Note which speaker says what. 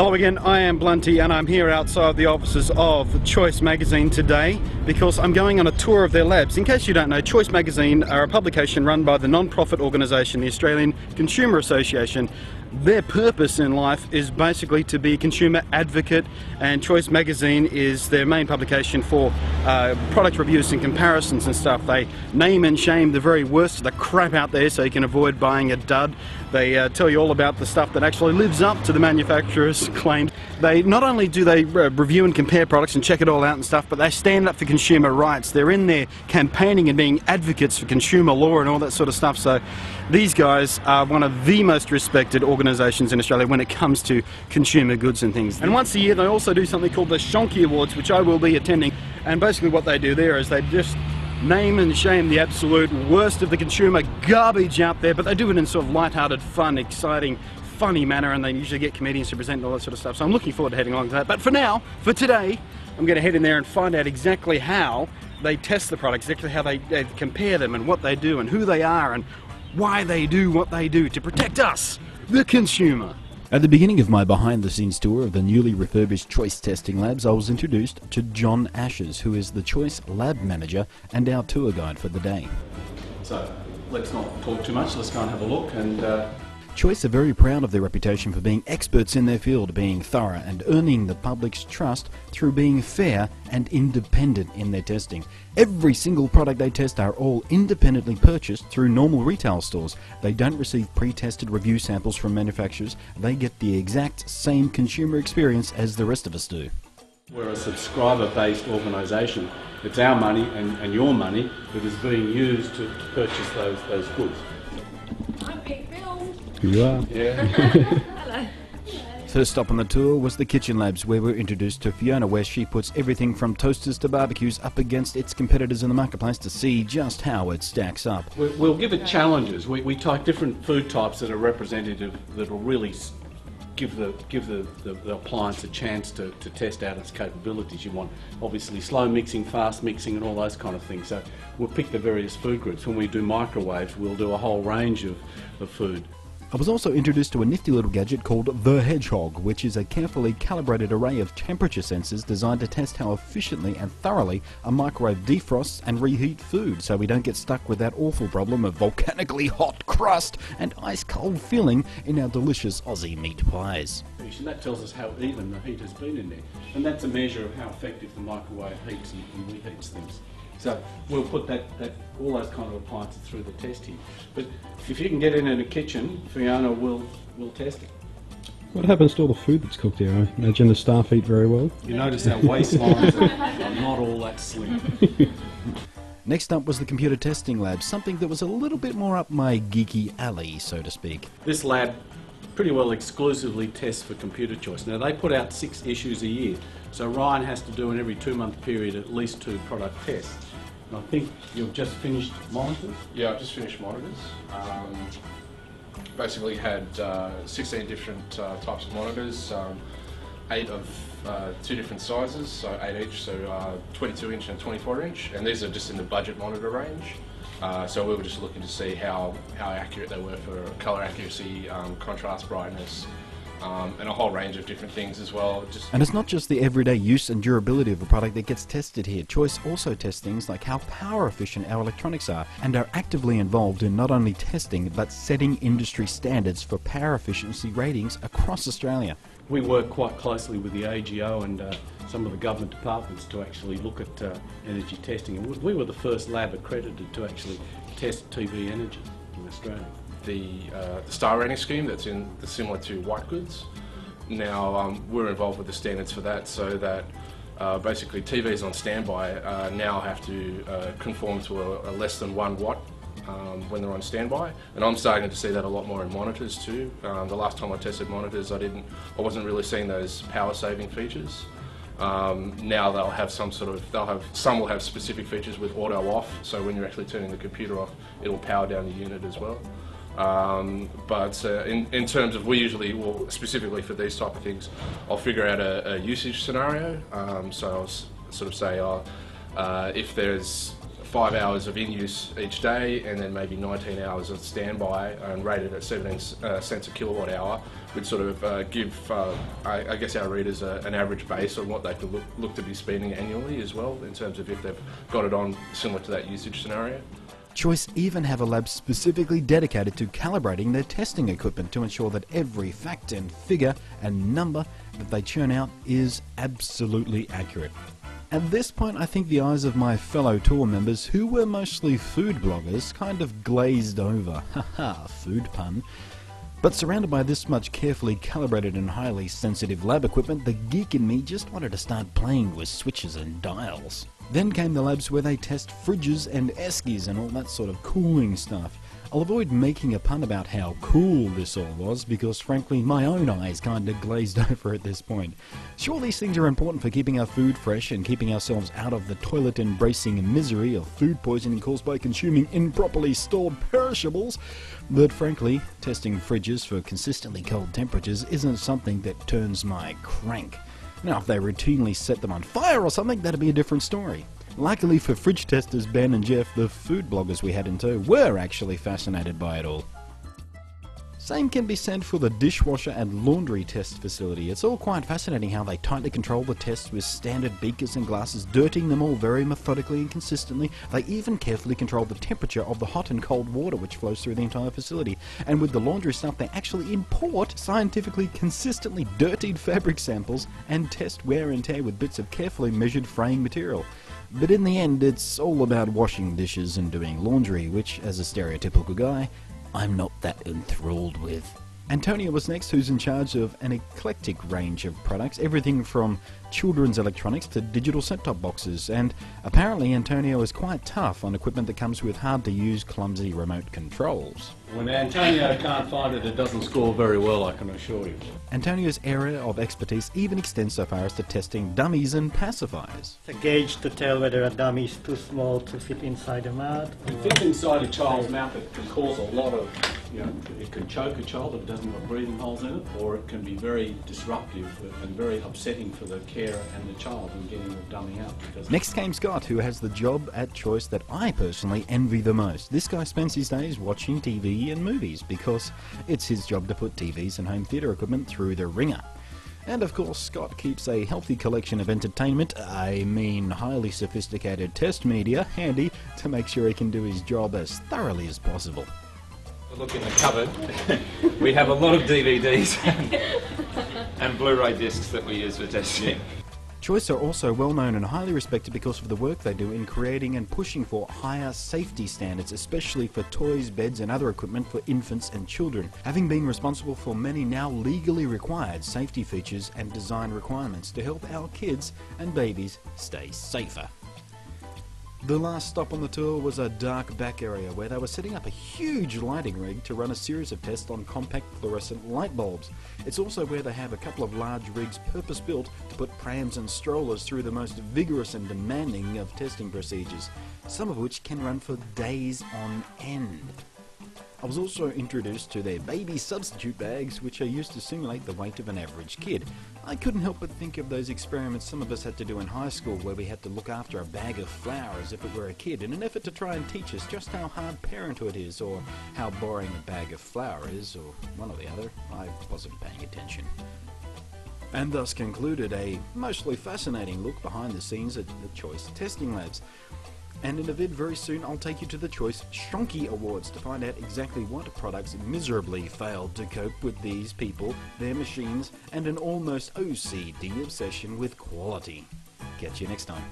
Speaker 1: Hello again, I am Blunty and I'm here outside the offices of Choice Magazine today because I'm going on a tour of their labs. In case you don't know, Choice Magazine are a publication run by the non-profit organisation, the Australian Consumer Association. Their purpose in life is basically to be a consumer advocate, and Choice Magazine is their main publication for product reviews and comparisons and stuff. They name and shame the very worst of the crap out there so you can avoid buying a dud. They tell you all about the stuff that actually lives up to the manufacturer's claims. They not only do they review and compare products and check it all out and stuff, but they stand up for consumer rights. They're in there campaigning and being advocates for consumer law and all that sort of stuff. So these guys are one of the most respected organisations in Australia when it comes to consumer goods and things. And once a year they also do something called the Shonky Awards, which I will be attending. And basically what they do there is they just name and shame the absolute worst of the consumer garbage out there, but they do it in sort of light-hearted, fun, exciting, funny manner, and they usually get comedians to present and all that sort of stuff. So I'm looking forward to heading along to that. But for now, for today, I'm going to head in there and find out exactly how they test the products, exactly how they compare them and what they do and who they are and why they do what they do to protect us, the consumer.
Speaker 2: At the beginning of my behind-the-scenes tour of the newly refurbished Choice Testing Labs, I was introduced to John Ashes, who is the Choice Lab Manager and our tour guide for the day.
Speaker 1: So, let's not talk too much, let's go and have a look. And
Speaker 2: Choice are very proud of their reputation for being experts in their field, being thorough and earning the public's trust through being fair and independent in their testing. Every single product they test are all independently purchased through normal retail stores. They don't receive pre-tested review samples from manufacturers. They get the exact same consumer experience as the rest of us do.
Speaker 3: We're a subscriber-based organisation. It's our money and your money that is being used to purchase those goods.
Speaker 4: I'm being filmed.
Speaker 2: You are.
Speaker 3: Yeah.
Speaker 4: Hello.
Speaker 2: First stop on the tour was the Kitchen Labs, where we're introduced to Fiona, where she puts everything from toasters to barbecues up against its competitors in the marketplace to see just how it stacks up.
Speaker 3: We'll give it challenges. We take different food types that are representative, that will really give the appliance a chance to test out its capabilities. You want obviously slow mixing, fast mixing and all those kind of things. So we'll pick the various food groups. When we do microwaves, we'll do a whole range of food.
Speaker 2: I was also introduced to a nifty little gadget called the Hedgehog, which is a carefully calibrated array of temperature sensors designed to test how efficiently and thoroughly a microwave defrosts and reheat food, so we don't get stuck with that awful problem of volcanically hot crust and ice-cold filling in our delicious Aussie meat pies.
Speaker 3: And that tells us how even the heat has been in there. And that's a measure of how effective the microwave heats and reheats things. So we'll put all those kind of appliances through the test here. But if you can get in a kitchen, Fiona will test it.
Speaker 5: What happens to all the food that's cooked here? I imagine the staff eat very well.
Speaker 3: You notice our waistlines are not all that slim.
Speaker 2: Next up was the Computer Testing Lab, something that was a little bit more up my geeky alley, so to speak.
Speaker 3: This lab pretty well exclusively tests for computer choice. Now they put out 6 issues a year, so Ryan has to do in every 2-month period at least 2 product tests. And I think you've just finished monitors?
Speaker 6: Yeah, I've just finished monitors. Basically had 16 different types of monitors, 8 of 2 different sizes, so 8 each, so 22 inch and 24 inch, and these are just in the budget monitor range. So we were just looking to see how accurate they were for colour accuracy, contrast, brightness, and a whole range of different things as well.
Speaker 2: And it's not just the everyday use and durability of a product that gets tested here. Choice also tests things like how power efficient our electronics are, and are actively involved in not only testing but setting industry standards for power efficiency ratings across Australia.
Speaker 3: We work quite closely with the AGO and some of the government departments to actually look at energy testing. And we were the first lab accredited to actually test TV energy in Australia.
Speaker 6: The star rating scheme that's similar to white goods. Now we're involved with the standards for that, so that basically TVs on standby now have to conform to a less than 1 watt when they're on standby, and I'm starting to see that a lot more in monitors too. The last time I tested monitors, I wasn't really seeing those power saving features. Now they'll have some will have specific features with auto off, so when you're actually turning the computer off, it'll power down the unit as well. But in terms of, we usually, well, specifically for these type of things, I'll figure out a usage scenario. So I'll sort of say, if there's 5 hours of in-use each day and then maybe 19 hours of standby, and rated at 17 cents a kilowatt hour, would sort of give, I guess, our readers an average base on what they could look to be spending annually as well, in terms of if they've got it on similar to that usage scenario.
Speaker 2: Choice even have a lab specifically dedicated to calibrating their testing equipment to ensure that every fact and figure and number that they churn out is absolutely accurate. At this point, I think the eyes of my fellow tour members, who were mostly food bloggers, kind of glazed over. Haha, food pun. But surrounded by this much carefully calibrated and highly sensitive lab equipment, the geek in me just wanted to start playing with switches and dials. Then came the labs where they test fridges and eskies and all that sort of cooling stuff. I'll avoid making a pun about how cool this all was, because frankly my own eyes kinda glazed over at this point. Sure, these things are important for keeping our food fresh and keeping ourselves out of the toilet-embracing misery of food poisoning caused by consuming improperly stored perishables, but frankly, testing fridges for consistently cold temperatures isn't something that turns my crank. Now, if they routinely set them on fire or something, that'd be a different story. Luckily for fridge testers Ben and Jeff, the food bloggers we had in tow were actually fascinated by it all. Same can be said for the dishwasher and laundry test facility. It's all quite fascinating how they tightly control the tests with standard beakers and glasses, dirtying them all very methodically and consistently. They even carefully control the temperature of the hot and cold water which flows through the entire facility. And with the laundry stuff, they actually import scientifically consistently dirtied fabric samples and test wear and tear with bits of carefully measured fraying material. But in the end, it's all about washing dishes and doing laundry, which, as a stereotypical guy, I'm not that enthralled with. Antonio was next, who's in charge of an eclectic range of products, everything from children's electronics to digital set-top boxes, and apparently Antonio is quite tough on equipment that comes with hard-to-use, clumsy remote controls.
Speaker 3: When Antonio can't find it, it doesn't score very well, I can assure you.
Speaker 2: Antonio's area of expertise even extends so far as to testing dummies and pacifiers.
Speaker 7: It's a gauge to tell whether a dummy is too small to fit inside a mouth.
Speaker 3: If it fits inside a child's mouth, it can cause a lot of, it can choke a child if it doesn't have breathing holes in it, or it can be very disruptive and very upsetting for the carer and the child in getting the dummy out.
Speaker 2: Next came Scott, who has the job at Choice that I personally envy the most. This guy spends his days watching TV and movies because it's his job to put TVs and home theatre equipment through the ringer. And of course, Scott keeps a healthy collection of entertainment, I mean highly sophisticated test media, handy to make sure he can do his job as thoroughly as possible.
Speaker 8: Look in the cupboard. We have a lot of DVDs and Blu-ray discs that we use for testing.
Speaker 2: Choice are also well known and highly respected because of the work they do in creating and pushing for higher safety standards, especially for toys, beds and other equipment for infants and children, having been responsible for many now legally required safety features and design requirements to help our kids and babies stay safer. The last stop on the tour was a dark back area where they were setting up a huge lighting rig to run a series of tests on compact fluorescent light bulbs. It's also where they have a couple of large rigs purpose-built to put prams and strollers through the most vigorous and demanding of testing procedures, some of which can run for days on end. I was also introduced to their baby substitute bags, which are used to simulate the weight of an average kid. I couldn't help but think of those experiments some of us had to do in high school where we had to look after a bag of flour as if it were a kid in an effort to try and teach us just how hard parenthood is, or how boring a bag of flour is, or one or the other. I wasn't paying attention. And thus concluded a mostly fascinating look behind the scenes at the Choice Testing Labs. And in a vid very soon I'll take you to the Choice Shonky Awards to find out exactly what products miserably failed to cope with these people, their machines, and an almost OCD obsession with quality. Catch you next time.